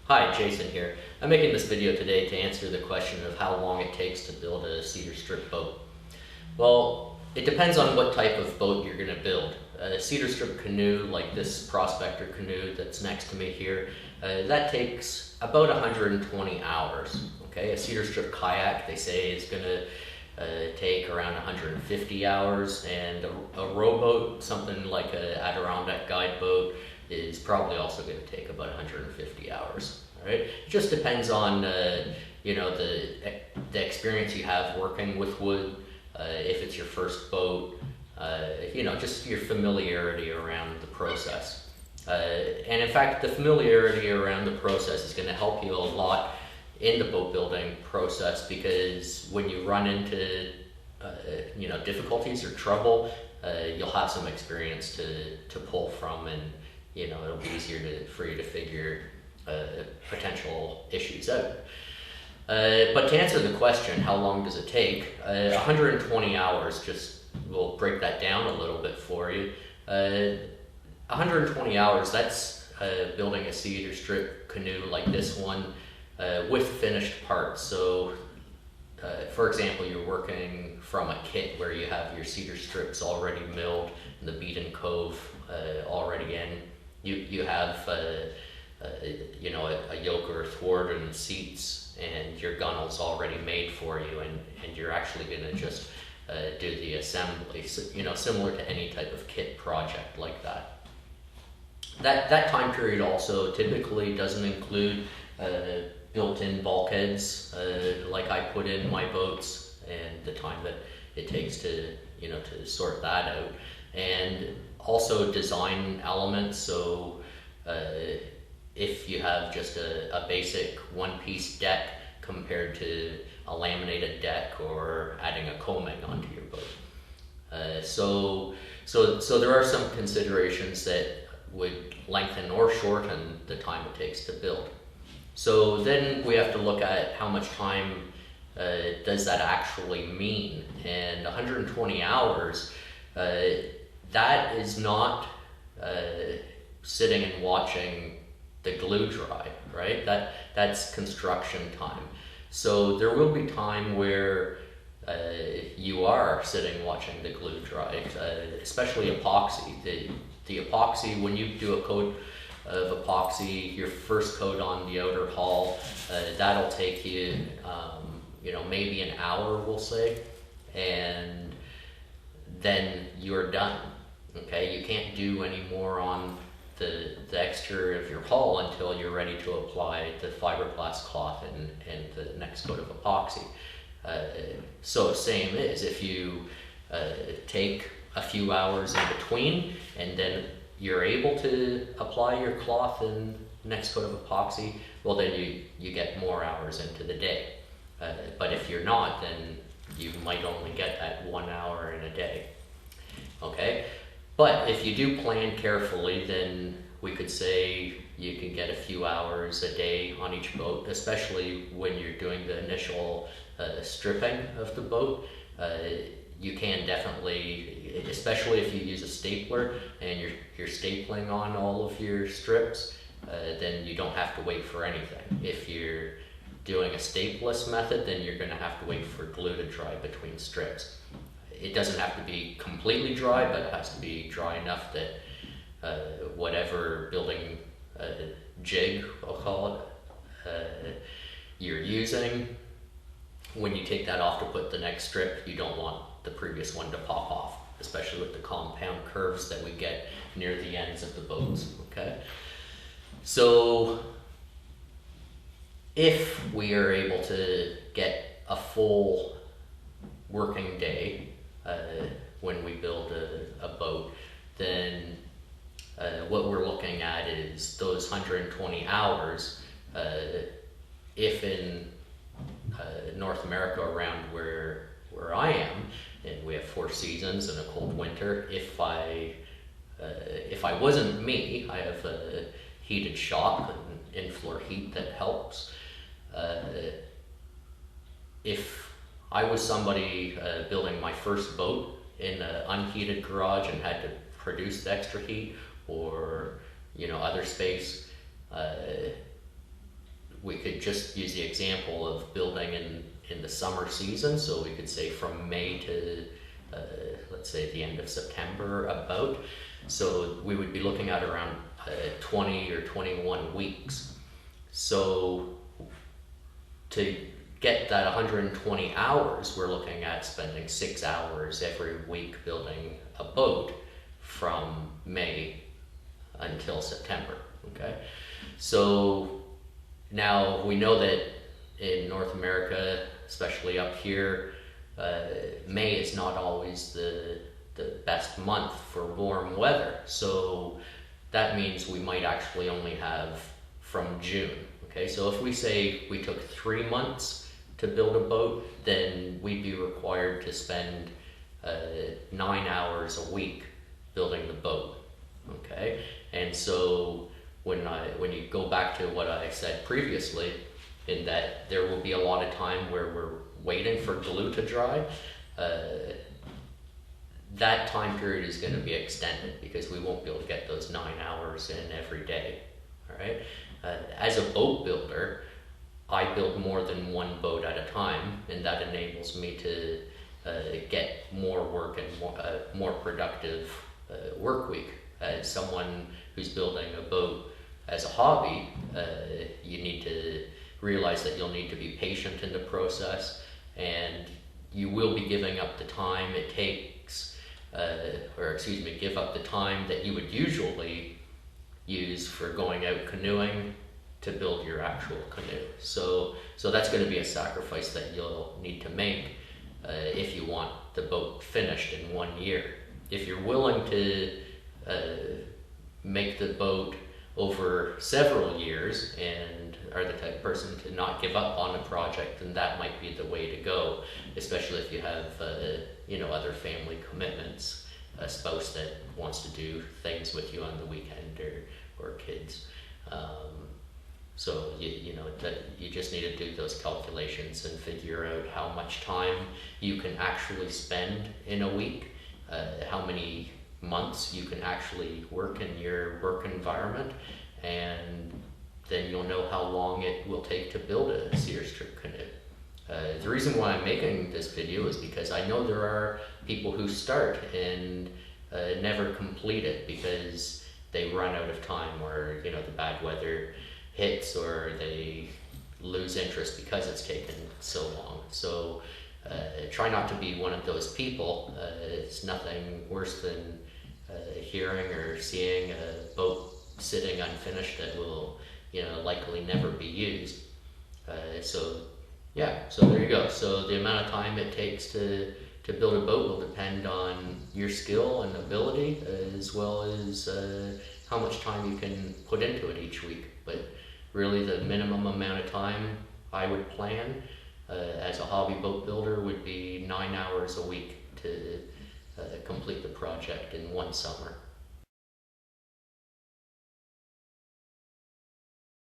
Hi, Jason here. I'm making this video today to answer the question of how long it takes to build a cedar strip boat. Well, it depends on what type of boat you're going to build. A cedar strip canoe, like this prospector canoe that's next to me here, that takes about 120 hours. Okay, a cedar strip kayak, they say, is going to take around 150 hours, and a rowboat, something like a Adirondack guide boat, is probably also going to take about 150 hours. All right, it just depends on the experience you have working with wood. If it's your first boat, just your familiarity around the process. And in fact, the familiarity around the process is going to help you a lot in the boat building process, because when you run into difficulties or trouble, you'll have some experience to pull from, and it'll be easier for you to figure potential issues out. But to answer the question, how long does it take? 120 hours, just we'll break that down a little bit for you. 120 hours, that's building a cedar strip canoe like this one with finished parts. So, for example, you're working from a kit where you have your cedar strips already milled and the bead and cove already in. You have a yoke or a thwart and seats, and your gunnel's already made for you, and you're actually going to just do the assembly, similar to any type of kit project like that. That time period also typically doesn't include built-in bulkheads like I put in my boats, and the time that it takes to sort that out, and also design elements. So if you have just a basic one-piece deck compared to a laminated deck, or adding a coaming onto your boat. So there are some considerations that would lengthen or shorten the time it takes to build. So then we have to look at how much time does that actually mean. And 120 hours, that is not sitting and watching the glue dry, right? That's construction time. So there will be time where you are sitting watching the glue dry, especially epoxy. The epoxy, when you do a coat of epoxy, your first coat on the outer hull, that'll take you, maybe an hour, we'll say, and then you're done. Okay, you can't do any more on the exterior of your hull until you're ready to apply the fiberglass cloth and the next coat of epoxy. So same is, if you take a few hours in between, and then you're able to apply your cloth and next coat of epoxy, well, then you get more hours into the day. But if you're not, then you might only get that 1 hour in a day. Okay? But if you do plan carefully, then we could say you can get a few hours a day on each boat, especially when you're doing the initial stripping of the boat. You can definitely, especially if you use a stapler and you're stapling on all of your strips, then you don't have to wait for anything. If you're doing a stapeless method, then you're going to have to wait for glue to dry between strips. It doesn't have to be completely dry, but it has to be dry enough that whatever building jig, I'll call it, you're using, when you take that off to put the next strip, you don't want the previous one to pop off, especially with the compound curves that we get near the ends of the boats. Okay, so if we are able to get a full working day when we build a boat, then what we're looking at is those 120 hours. If in North America, around where I am, and we have 4 seasons and a cold winter, if I wasn't me, I have a heated shop and in-floor heat that helps. If I was somebody building my first boat in an unheated garage and had to produce the extra heat, or other space, we could just use the example of building in the summer season, so we could say from May to let's say the end of September about. So we would be looking at around 20 or 21 weeks. So to get that 120 hours, we're looking at spending 6 hours every week building a boat from May until September, okay? So now we know that in North America, especially up here, May is not always the best month for warm weather. So that means we might actually only have from June, okay? So if we say we took 3 months to build a boat, then we'd be required to spend 9 hours a week building the boat, okay? And so when you go back to what I said previously, in that there will be a lot of time where we're waiting for glue to dry, that time period is going to be extended because we won't be able to get those 9 hours in every day, all right? As a boat builder, I build more than one boat at a time, and that enables me to get more work and more productive work week. As someone who's building a boat as a hobby, you need to realize that you'll need to be patient in the process, and you will be giving up the time it takes, give up the time that you would usually use for going out canoeing to build your actual canoe. So that's going to be a sacrifice that you'll need to make if you want the boat finished in 1 year. If you're willing to make the boat over several years and are the type of person to not give up on a project, then that might be the way to go, especially if you have other family commitments, a spouse that wants to do things with you on the weekend, or kids. So you just need to do those calculations and figure out how much time you can actually spend in a week, how many months you can actually work in your work environment, and then you'll know how long it will take to build a Cedar strip canoe. The reason why I'm making this video is because I know there are people who start and never complete it because they run out of time, or the bad weather hits, or they lose interest because it's taken so long. So try not to be one of those people. It's nothing worse than hearing or seeing a boat sitting unfinished that will likely never be used. So there you go. So the amount of time it takes to build a boat will depend on your skill and ability, as well as how much time you can put into it each week. But really the minimum amount of time I would plan as a hobby boat builder would be 9 hours a week to complete the project in one summer.